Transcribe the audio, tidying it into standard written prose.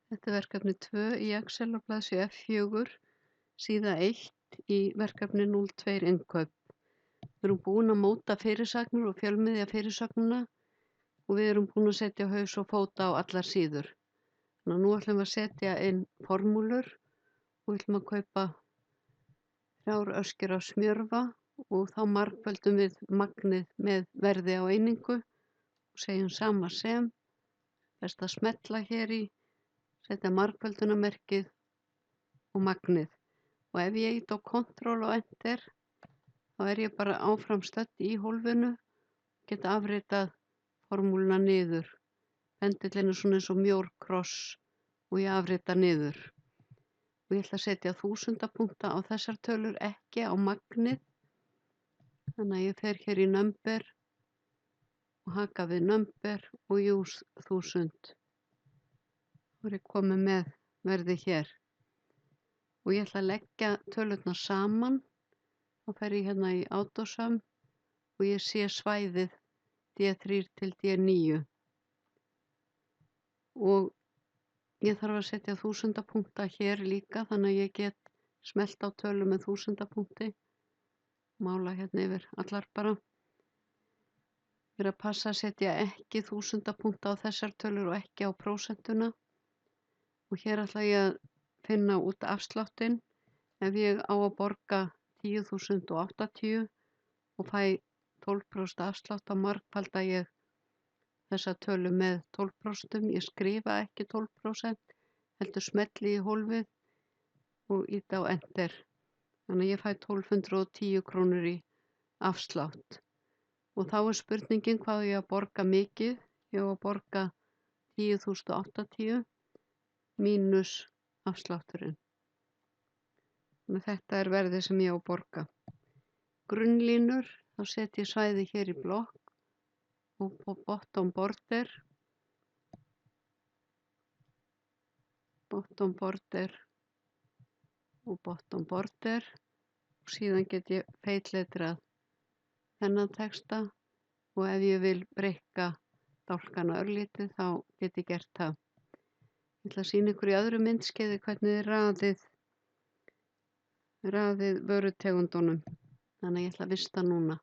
Þetta er verkefni 2 í Excel á blaðsíðu F4, síða 1 í verkefni 02 innkaup. Við erum búin að móta fyrirsagnir og fjölmiðja fyrirsögnina og við erum búin að setja haus og fóta á allar síður. Þannig að nú ætlum við að setja inn formúlur og við ætlum að kaupa 3 öskjur af smjörva og þá margföldum við magnið með verði á einingu og segjum sama sem, best að smella hér í, setja margföldunarmerkið og magnið. Og ef ég ít á Ctrl og Enter, þá er ég bara áfram stödd í hólfinu, get afritað formúluna niður. Pendillinn er svona eins og mjór kross og ég afrita niður. Og ég ætla að setja 1000 punkta á þessar tölur, ekki á magnið. Þannig að ég fer hér í number og haka við number og use 1000. Þá er ég komið með verði hér. Og ég ætla að leggja tölurnar saman. Þá fer ég hérna í AutoSum og ég sé svæðið D3 til D9. Og ég þarf að setja 1000 punkta hér líka, þannig að ég get smellt á tölu með 1000 punkti. Mála hérna yfir allar bara. Ég er að passa að setja ekki 1000 punkta á þessar tölur og ekki á prósentuna. Og hér ætla ég að finna út afsláttinn. Ef ég á að borga 10.080 og fæ 12% afslátt, þá margfalda ég þessa tölu með 12%. Ég skrifa ekki 12%, heldur smelli í hólfið og ýta á Enter. Þannig að ég fæ 1210 krónur í afslátt. Og þá er spurningin hvað ég að borga mikið. Ég á að borga 10.080 mínus afslátturinn. Þannig að þetta er verðið sem ég á að borga. Grunnlínur, þá set ég svæði hér í blokk og bottom border og bottom border og síðan get ég feitletrað þennan texta og ef ég vil breikka dálkana örlítið þá get ég gert það. Ég ætla að sýna ykkur í öðru myndskeiði hvernig þið raðið vörutegundunum. Þannig að ég ætla að vista núna.